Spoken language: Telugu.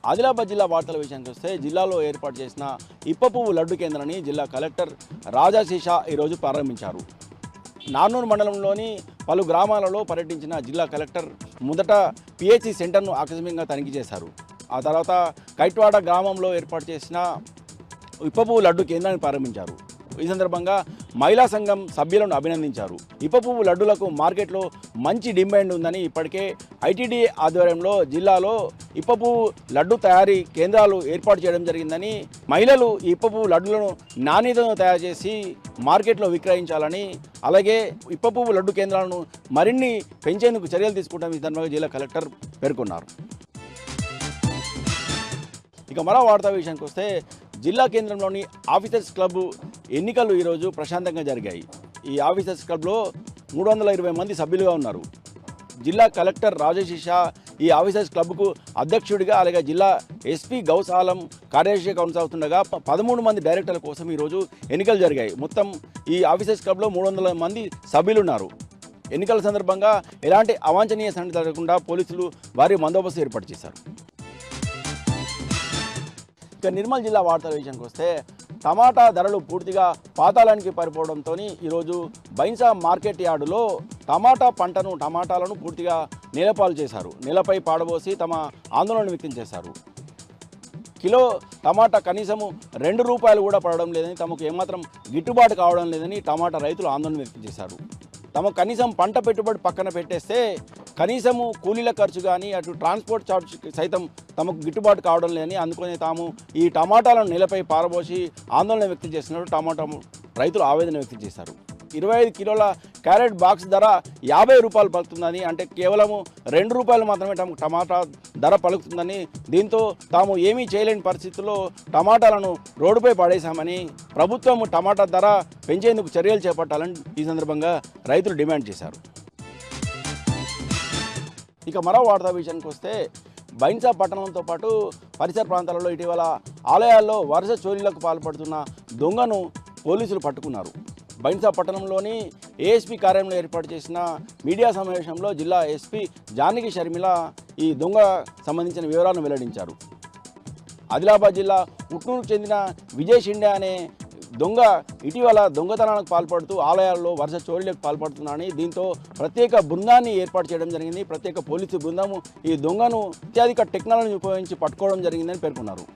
ఆదిలాబాద్ జిల్లా వార్తల విషయానికి వస్తే జిల్లాలో ఏర్పాటు చేసిన ఇప్పపువ్వు లడ్డు కేంద్రాన్ని జిల్లా కలెక్టర్ రాజాశీష ఈరోజు ప్రారంభించారు. నార్నూరు మండలంలోని పలు గ్రామాలలో పర్యటించిన జిల్లా కలెక్టర్ మొదట పిహెచ్సి సెంటర్ను ఆకస్మికంగా తనిఖీ చేశారు. ఆ తర్వాత కైట్వాడ గ్రామంలో ఏర్పాటు చేసిన ఇప్పపువ్వు లడ్డు కేంద్రాన్ని ప్రారంభించారు. ఈ సందర్భంగా మహిళా సంఘం సభ్యులను అభినందించారు. ఇప్పపువ్వు లడ్డులకు మార్కెట్లో మంచి డిమాండ్ ఉందని ఇప్పటికే ఐటీడీ ఆధ్వర్యంలో జిల్లాలో ఇప్పపువ్వు లడ్డు తయారీ కేంద్రాలు ఏర్పాటు చేయడం జరిగిందని, మహిళలు ఈ ఇప్పపువ్వు లడ్డులను నాణ్యతను తయారు చేసి మార్కెట్లో విక్రయించాలని, అలాగే ఇప్పపువ్వు లడ్డు కేంద్రాలను మరిన్ని పెంచేందుకు చర్యలు తీసుకుంటాం ఈ సందర్భంగా జిల్లా కలెక్టర్ పేర్కొన్నారు. ఇక మరో వార్తా విషయానికి వస్తే జిల్లా కేంద్రంలోని ఆఫీసర్స్ క్లబ్ ఎన్నికలు ఈరోజు ప్రశాంతంగా జరిగాయి. ఈ ఆఫీసర్స్ క్లబ్లో 320 మంది సభ్యులుగా ఉన్నారు. జిల్లా కలెక్టర్ రాజశీష ఈ ఆఫీసర్స్ క్లబ్కు అధ్యక్షుడిగా, అలాగే జిల్లా ఎస్పీ గౌస్ ఆలం కార్యదర్శిగా కొనసాగుతుండగా 13 మంది డైరెక్టర్ల కోసం ఈరోజు ఎన్నికలు జరిగాయి. మొత్తం ఈ ఆఫీసర్స్ క్లబ్లో 300 మంది సభ్యులు ఉన్నారు. ఎన్నికల సందర్భంగా ఎలాంటి అవాంఛనీయ సంఘటన జరగకుండా పోలీసులు భారీ బందోబస్తు ఏర్పాటు చేశారు. ఇక నిర్మల్ జిల్లా వార్తల విషయానికి వస్తే టమాటా ధరలు పూర్తిగా పాతాళానికి పడిపోవడంతో ఈరోజు బైన్సా మార్కెట్ యార్డులో టమాటాలను పూర్తిగా నేలపాలు చేశారు. నేలపై పాడబోసి తమ ఆందోళన వ్యక్తం చేశారు. కిలో టమాటా కనీసము ₹2 కూడా పడడం లేదని, తమకు ఏమాత్రం గిట్టుబాటు కావడం లేదని టమాటా రైతులు ఆందోళన వ్యక్తం చేశారు. తమకు కనీసం పంట పెట్టుబడి పక్కన పెట్టేస్తే కనీసము కూలీల ఖర్చు కానీ అటు ట్రాన్స్పోర్ట్ ఛార్జ్ సైతం తమకు గిట్టుబాటు కావడం లేదని, అందుకని తాము ఈ టమాటాలను నేలపై పారబోసి ఆందోళన వ్యక్తం చేస్తున్నట్టు టమాటా రైతులు ఆవేదన వ్యక్తం చేశారు. 25 కిలోల క్యారెట్ బాక్స్ ధర ₹50 పలుకుతుందని, అంటే కేవలము ₹2 మాత్రమే తమకు టమాటా ధర పలుకుతుందని, దీంతో తాము ఏమీ చేయలేని పరిస్థితుల్లో టమాటాలను రోడ్డుపై పడేశామని, ప్రభుత్వం టమాటా ధర పెంచేందుకు చర్యలు చేపట్టాలని ఈ సందర్భంగా రైతులు డిమాండ్ చేశారు. ఇక మరో వార్తా విషయానికి వస్తే బైన్సా పట్టణంతో పాటు పరిసర ప్రాంతాలలో ఇటీవల ఆలయాల్లో వరుస చోరీలకు పాల్పడుతున్న దొంగను పోలీసులు పట్టుకున్నారు. బైన్సా పట్టణంలోని ఏఎస్పీ కార్యాలయంలో ఏర్పాటు చేసిన మీడియా సమావేశంలో జిల్లా ఎస్పీ జానకి షర్మిల ఈ దొంగ సంబంధించిన వివరాలను వెల్లడించారు. ఆదిలాబాద్ జిల్లా ఉట్నూరుకు చెందిన విజయ్ షిండే అనే దొంగ ఇటీవల దొంగతనాలకు పాల్పడుతూ ఆలయాల్లో వరుస చోరీలకు పాల్పడుతున్నాడని, దీంతో ప్రత్యేక బృందాన్ని ఏర్పాటు చేయడం జరిగింది. ప్రత్యేక పోలీసు బృందము ఈ దొంగను అత్యధిక టెక్నాలజీ ఉపయోగించి పట్టుకోవడం జరిగిందని పేర్కొన్నారు.